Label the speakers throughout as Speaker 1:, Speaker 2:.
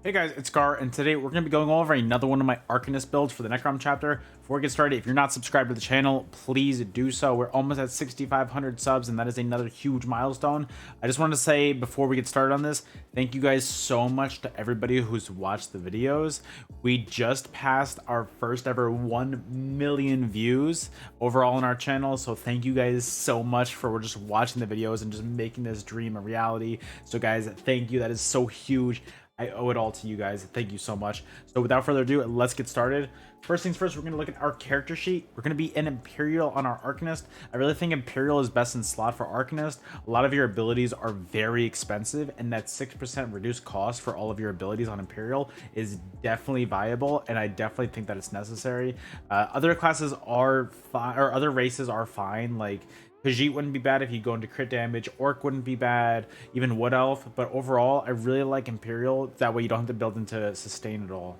Speaker 1: Hey guys, it's Sekaar, and today we're going to be going over another one of my Arcanist builds for the Necrom chapter. Before we get started, if you're not subscribed to the channel, please do so. We're almost at 6,500 subs, and that is another huge milestone. I just wanted to say, before we get started on this, thank you guys so much to everybody who's watched the videos. We just passed our first ever 1 million views overall on our channel, so thank you guys so much for just watching the videos and just making this dream a reality. So guys, thank you. That is so huge. I owe it all to you guys. Thank you so much. So without further ado, let's get started. First things first, we're going to look at our character sheet. We're going to be an Imperial on our Arcanist. I really think Imperial is best in slot for Arcanist. A lot of your abilities are very expensive, and that 6% reduced cost for all of your abilities on Imperial is definitely viable, and I definitely think that it's necessary. Other classes are fine, or other races are fine, like Khajiit wouldn't be bad if you go into crit damage. Orc wouldn't be bad. Even Wood Elf. But overall, I really like Imperial. That way you don't have to build into sustain at all.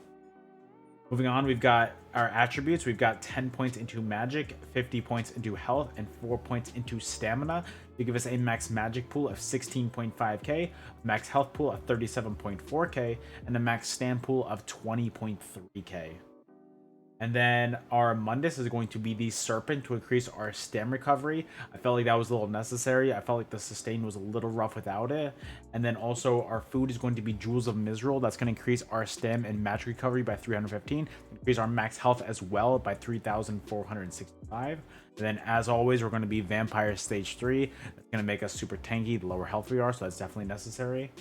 Speaker 1: Moving on, we've got our attributes. We've got 10 points into magic, 50 points into health, and 4 points into stamina. They give us a max magic pool of 16.5k, max health pool of 37.4k, and a max stam pool of 20.3k. And then our Mundus is going to be the Serpent to increase our stam recovery. I felt like that was a little necessary. I felt like the sustain was a little rough without it. And then also our food is going to be Jewels of Mizrael. That's going to increase our stam and magic recovery by 315. Increase our max health as well by 3,465. And then as always, we're going to be Vampire Stage 3. That's going to make us super tanky the lower health we are, so that's definitely necessary.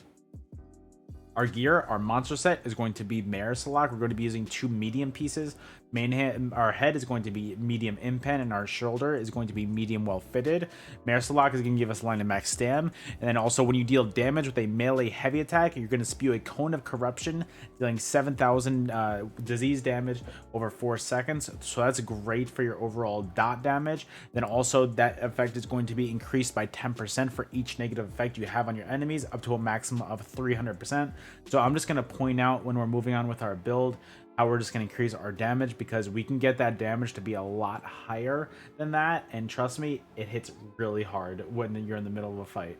Speaker 1: Our gear, our monster set is going to be Mare Salak. We're going to be using 2 medium pieces. Our head is going to be medium impen, and our shoulder is going to be medium well fitted. Mare Salak is going to give us a line of max stam. And then also when you deal damage with a melee heavy attack, you're going to spew a cone of corruption, dealing 7,000 disease damage over 4 seconds. So that's great for your overall dot damage. Then also that effect is going to be increased by 10% for each negative effect you have on your enemies, up to a maximum of 300%. So I'm just going to point out when we're moving on with our build how we're just going to increase our damage, because we can get that damage to be a lot higher than that, and trust me, it hits really hard when you're in the middle of a fight.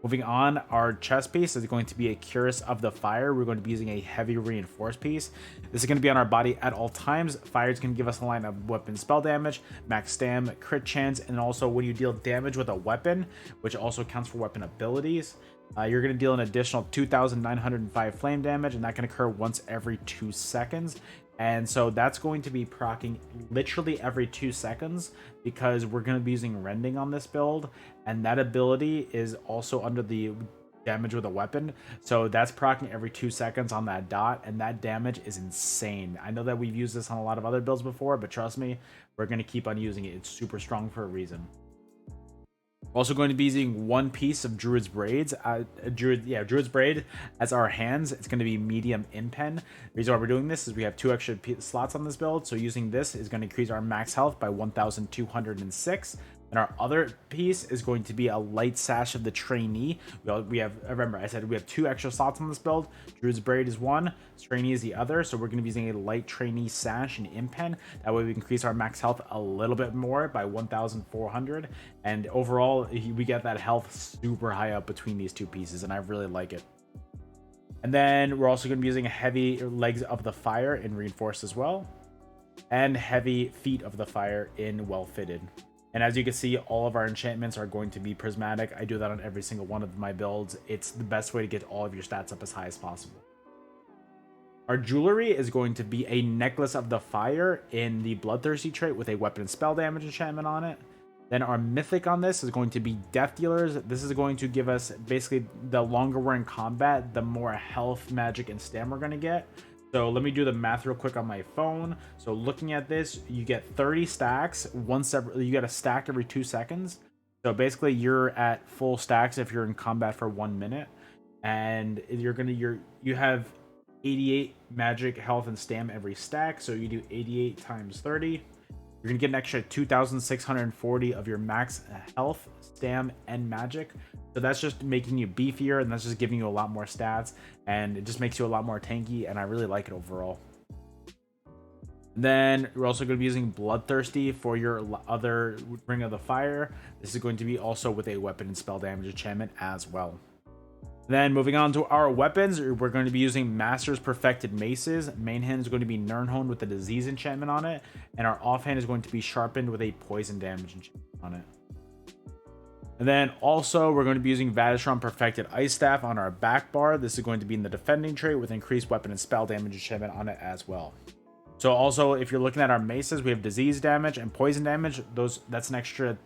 Speaker 1: Moving on, our chest piece is going to be a Curus of the Fire. We're going to be using a heavy reinforced piece. This is going to be on our body at all times. Fire is going to give us a line of weapon spell damage, max stam, crit chance, and also when you deal damage with a weapon, which also counts for weapon abilities, you're going to deal an additional 2,905 flame damage, and that can occur once every 2 seconds. And so that's going to be proccing literally every 2 seconds, because we're going to be using rending on this build, and that ability is also under the damage with a weapon. So that's proccing every 2 seconds on that dot, and that damage is insane. I know that we've used this on a lot of other builds before, but trust me, we're going to keep on using it. It's super strong for a reason. We're also going to be using 1 piece of Druid's Braids, Druid's Braid as our hands. It's going to be medium impen. The reason why we're doing this is we have 2 extra slots on this build, so using this is going to increase our max health by 1,206. And our other piece is going to be a light sash of the trainee. We have, remember I said we have 2 extra slots on this build. Druid's Braid is 1, trainee is the other. So we're going to be using a light trainee sash and impen. That way we can increase our max health a little bit more by 1,400. And overall, we get that health super high up between these 2 pieces, and I really like it. And then we're also going to be using heavy Legs of the Fire in reinforced as well, and heavy Feet of the Fire in well fitted. And as you can see, all of our enchantments are going to be prismatic. I do that on every single one of my builds. It's the best way to get all of your stats up as high as possible. Our jewelry is going to be a Necklace of the Fire in the Bloodthirsty trait with a weapon and spell damage enchantment on it. Then our mythic on this is going to be Death Dealers. This is going to give us, basically, the longer we're in combat, the more health, magic, and stam we're going to get. So let me do the math real quick on my phone. So looking at this, you get 30 stacks. You get a stack every 2 seconds. So basically you're at full stacks if you're in combat for 1 minute. And you have 88 magic, health, and stam every stack. So you do 88 times 30. You're going to get an extra 2,640 of your max health, stam, and magic. So that's just making you beefier, and that's just giving you a lot more stats, and it just makes you a lot more tanky, and I really like it overall. Then we're also going to be using Bloodthirsty for your other Ring of the Fire. This is going to be also with a weapon and spell damage enchantment as well. Then moving on to our weapons, we're going to be using Master's Perfected Maces. Main hand is going to be Nirnhoned with the Disease enchantment on it, and our offhand is going to be Sharpened with a Poison damage enchantment on it. And then also we're going to be using Vadistron Perfected Ice Staff on our back bar. This is going to be in the defending trait with increased weapon and spell damage enchantment on it as well. So also, if you're looking at our maces, we have disease damage and poison damage. That's an extra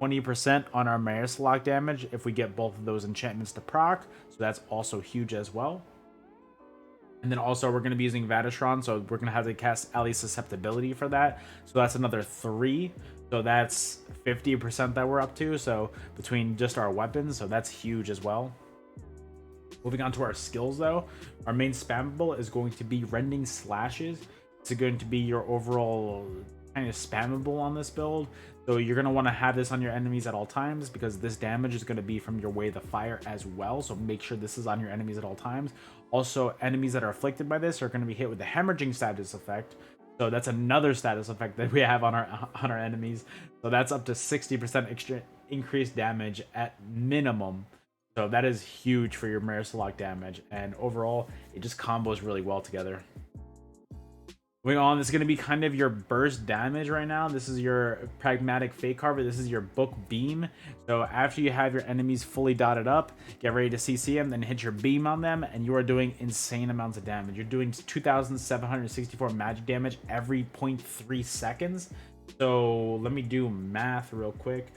Speaker 1: 20% on our Marisalok damage if we get both of those enchantments to proc. So that's also huge as well. And then also we're going to be using Vadistron, so we're going to have to cast Ally Susceptibility for that. So that's another 3. So that's 50% that we're up to. So between just our weapons, so that's huge as well. Moving on to our skills though, our main spammable is going to be Rending Slashes. It's going to be your overall kind of spammable on this build. So you're going to want to have this on your enemies at all times because this damage is going to be from your Way of the Fire as well. So make sure this is on your enemies at all times. Also, enemies that are afflicted by this are going to be hit with the Hemorrhaging status effect. So that's another status effect that we have on our enemies. So that's up to 60% extra increased damage at minimum. So that is huge for your Marisalok damage. And overall, it just combos really well together. Moving on, this is going to be kind of your burst damage right now. This is your Pragmatic Fate Carver. This is your Book Beam. So after you have your enemies fully dotted up, get ready to CC them, then hit your beam on them, and you are doing insane amounts of damage. You're doing 2,764 magic damage every 0.3 seconds. So let me do math real quick.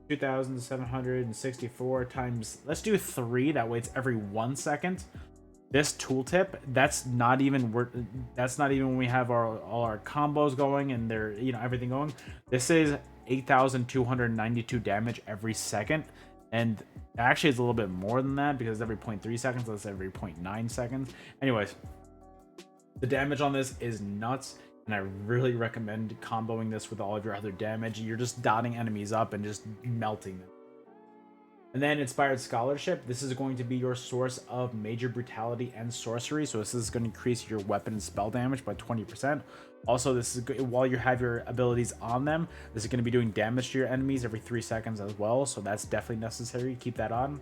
Speaker 1: 2,764 times, let's do 3. That way it's every 1 second. This tooltip, that's not even when we have all our combos going and they're, everything going. This is 8,292 damage every second, and actually it's a little bit more than that because every 0.3 seconds, that's every 0.9 seconds. Anyways, the damage on this is nuts, and I really recommend comboing this with all of your other damage. You're just dotting enemies up and just melting them. And then Inspired Scholarship, this is going to be your source of Major Brutality and Sorcery. So this is going to increase your weapon and spell damage by 20%. Also, this is while you have your abilities on them, this is going to be doing damage to your enemies every 3 seconds as well. So that's definitely necessary. Keep that on.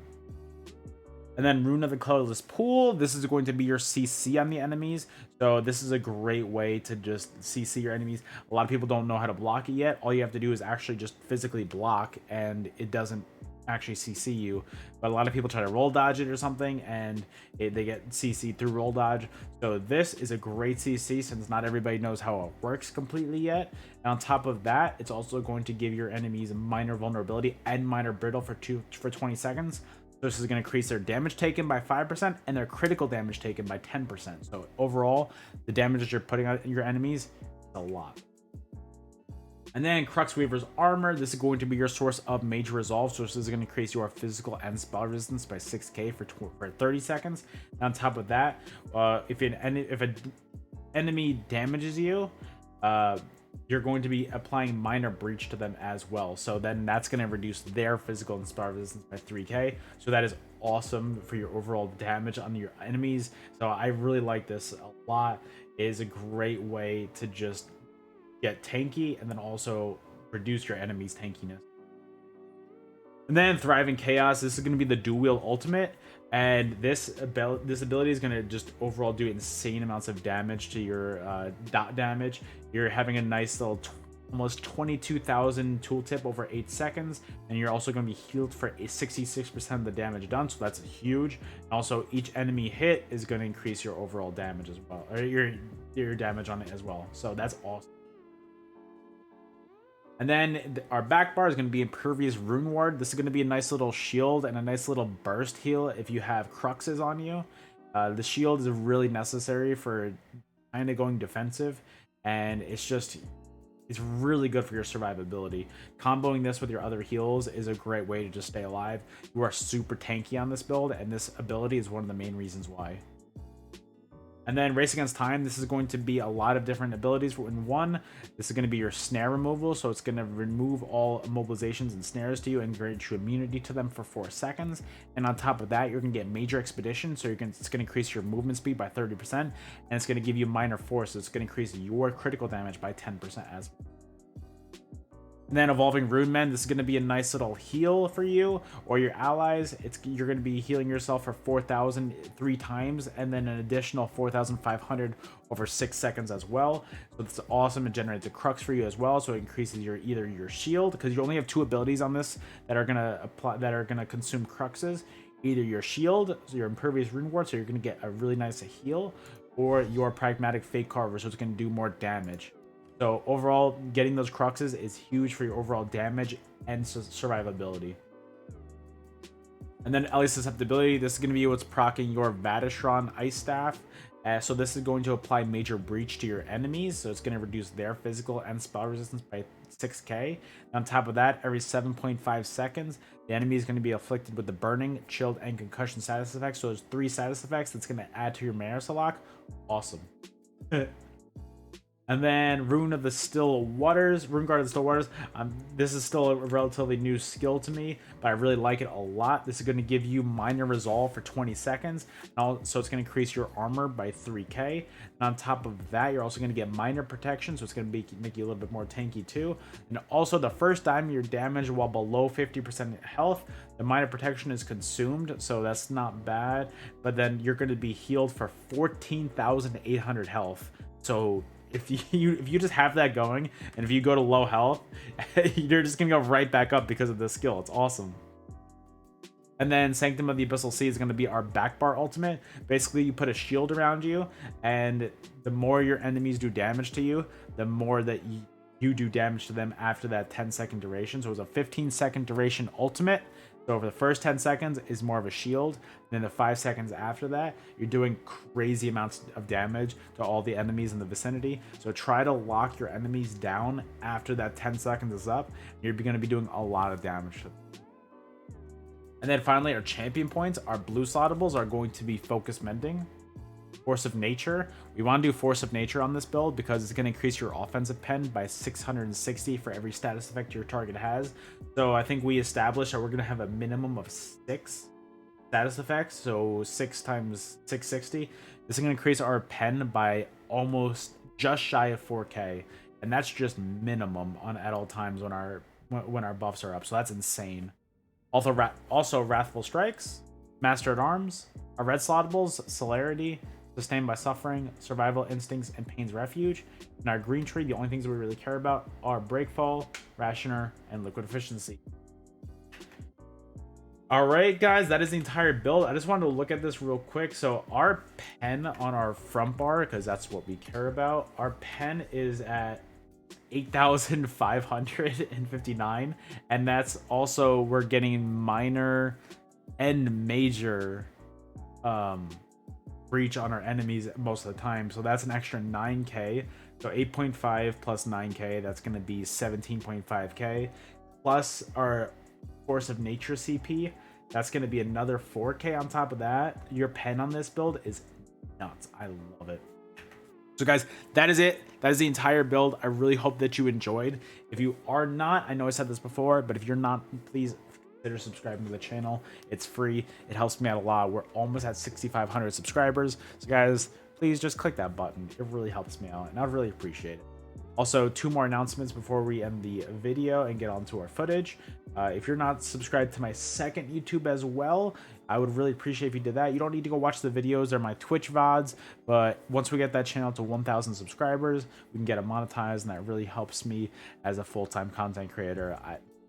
Speaker 1: And then Rune of the Colorless Pool, this is going to be your CC on the enemies. So this is a great way to just CC your enemies. A lot of people don't know how to block it yet. All you have to do is actually just physically block, and it doesn't actually CC you, but a lot of people try to roll dodge it or something, and they get CC through roll dodge. So this is a great CC since not everybody knows how it works completely yet. And on top of that, it's also going to give your enemies minor vulnerability and minor brittle for 20 seconds. So this is going to increase their damage taken by 5% and their critical damage taken by 10%. So overall, the damage that you're putting on your enemies is a lot. And then Crux Weaver's Armor, this is going to be your source of Major Resolve. So this is going to increase your physical and spell resistance by 6k for 30 seconds. And on top of that, if an enemy damages you, you're going to be applying Minor Breach to them as well. So then that's going to reduce their physical and spell resistance by 3k. So that is awesome for your overall damage on your enemies. So I really like this a lot. It is a great way to just get tanky and then also reduce your enemy's tankiness. And then Thriving Chaos, this is going to be the dual wield ultimate, and this ability is going to just overall do insane amounts of damage to your dot damage. You're having a nice little almost 22,000 tooltip over 8 seconds, and you're also going to be healed for 66% of the damage done, so that's huge. And also each enemy hit is going to increase your overall damage as well, or your damage on it as well, so that's awesome. And then our back bar is going to be Impervious Rune Ward. This is going to be a nice little shield and a nice little burst heal if you have Cruxes on you. The shield is really necessary for kind of going defensive, and it's really good for your survivability. Comboing this with your other heals is a great way to just stay alive. You are super tanky on this build, and this ability is one of the main reasons why. And then Race Against Time, this is going to be a lot of different abilities. In one, this is going to be your snare removal, so it's going to remove all immobilizations and snares to you and grant you immunity to them for 4 seconds. And on top of that, you're going to get Major Expedition, so it's going to increase your movement speed by 30%, and it's going to give you Minor Force, so it's going to increase your critical damage by 10% as well. And then Evolving Rune Men, this is going to be a nice little heal for you or your allies. You're going to be healing yourself for 4,000 3 times, and then an additional 4,500 over 6 seconds as well. So it's awesome. It generates a crux for you as well, so it increases either your shield, because you only have 2 abilities on this that are gonna consume cruxes. Either your shield, so your Impervious Rune Ward, so you're gonna get a really nice heal, or your Pragmatic Fake Carver, so it's gonna do more damage. So overall, getting those cruxes is huge for your overall damage and survivability. And then Ellie's Susceptibility, this is going to be what's proccing your Vatishron Ice Staff. So this is going to apply Major Breach to your enemies, so it's going to reduce their physical and spell resistance by 6k. On top of that, every 7.5 seconds, the enemy is going to be afflicted with the Burning, Chilled, and Concussion status effects. So there's 3 status effects that's going to add to your Marisalok. Awesome. And then Rune of the Still Waters, Rune Guard of the Still Waters. This is still a relatively new skill to me, but I really like it a lot. This is going to give you Minor Resolve for 20 seconds. So it's going to increase your armor by 3k. And on top of that, you're also going to get Minor Protection, so it's going to make you a little bit more tanky too. And also, the first time you're damaged while below 50% health, the Minor Protection is consumed, so that's not bad. But then you're going to be healed for 14,800 health. So if you just have that going, and if you go to low health, you're just gonna go right back up because of this skill. It's awesome. And then Sanctum of the Abyssal Sea is going to be our backbar ultimate. Basically, you put a shield around you, and the more your enemies do damage to you, the more that you do damage to them after that 10-second duration. So it's a 15-second duration ultimate. So over the first 10 seconds is more of a shield. Then the 5 seconds after that, you're doing crazy amounts of damage to all the enemies in the vicinity. So try to lock your enemies down after that 10 seconds is up. You're going to be doing a lot of damage to them. And then finally, our champion points, our blue slottables are going to be Focus Mending, Force of Nature. We want to do Force of Nature on this build because it's going to increase your offensive pen by 660 for every status effect your target has. So I think we established that we're going to have a minimum of 6 status effects, so 6 times 660. This is going to increase our pen by almost just shy of 4k, and that's just minimum at all times when our buffs are up. So that's insane. Also Wrathful Strikes, Master at Arms, our red slottables, Celerity, Sustained by Suffering, Survival Instincts, and Pain's Refuge. In our green tree, the only things we really care about are Breakfall, Rationer, and Liquid Efficiency. Alright guys, that is the entire build. I just wanted to look at this real quick. So our pen on our front bar, because that's what we care about, our pen is at 8,559, and that's also, we're getting minor and major breach on our enemies most of the time, so that's an extra 9k. So 8.5 plus 9k, that's going to be 17.5k, plus our Force of Nature CP, that's going to be another 4k on top of that. Your pen on this build is nuts. I love it. So guys, that is it. That is the entire build. I really hope that you enjoyed. If you are not, I know I said this before, but if you're not, please consider subscribing to the channel. It's free. It helps me out a lot. We're almost at 6,500 subscribers. So guys, please just click that button. It really helps me out, and I'd really appreciate it. Also, 2 more announcements before we end the video and get on to our footage. If you're not subscribed to my second YouTube as well, I would really appreciate if you did that. You don't need to go watch the videos. They're my Twitch VODs. But once we get that channel to 1,000 subscribers, we can get it monetized, and that really helps me as a full-time content creator.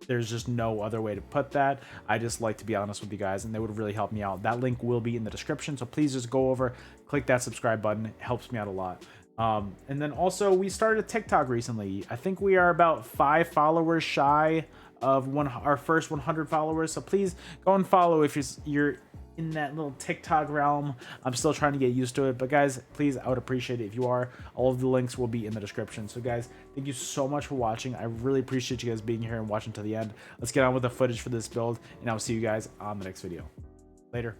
Speaker 1: There's just no other way to put that. I just like to be honest with you guys, and they would really help me out. That link will be in the description, so please just go over, click that subscribe button. It helps me out a lot. And then also, we started a TikTok recently. I think we are about 5 followers shy of our first 100 followers. So please go and follow if you're in that little TikTok realm. I'm still trying to get used to it, but guys, please, I would appreciate it if you are. All of the links will be in the description. So guys, thank you so much for watching. I really appreciate you guys being here and watching to the end. Let's get on with the footage for this build, and I'll see you guys on the next video. Later.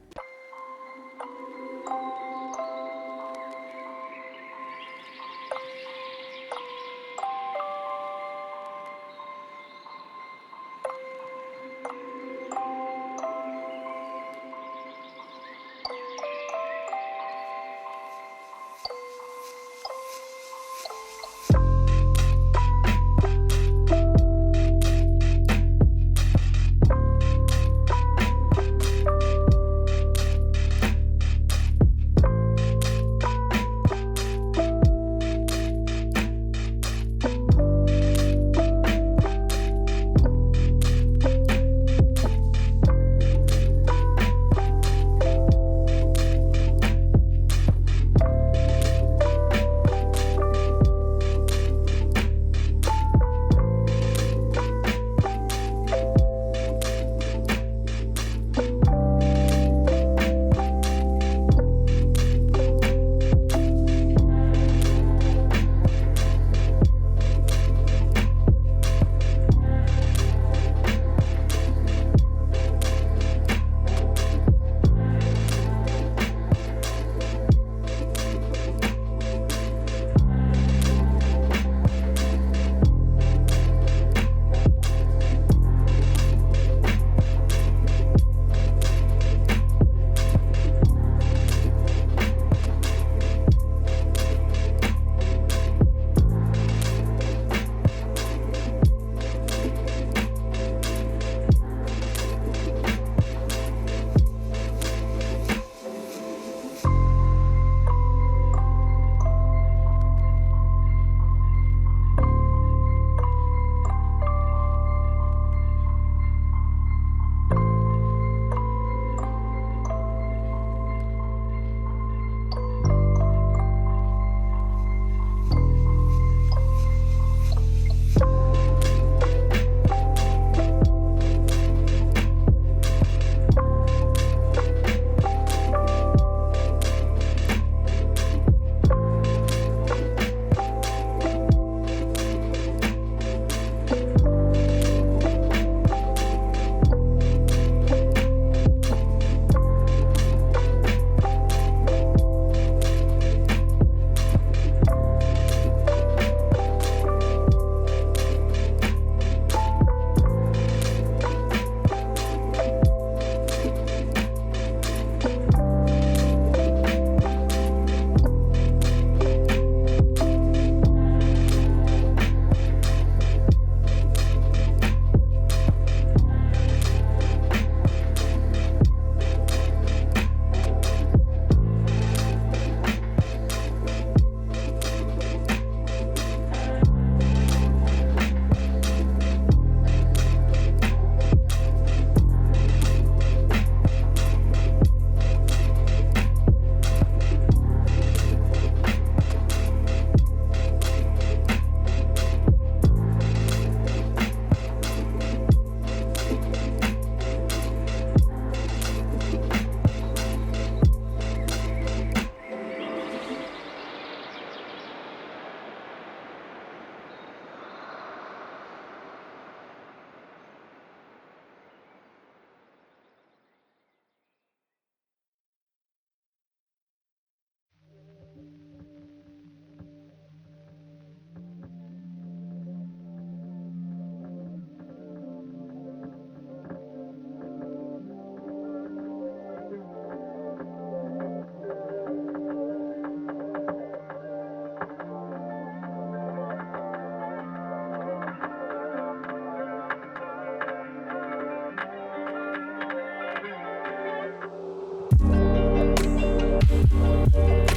Speaker 1: guys.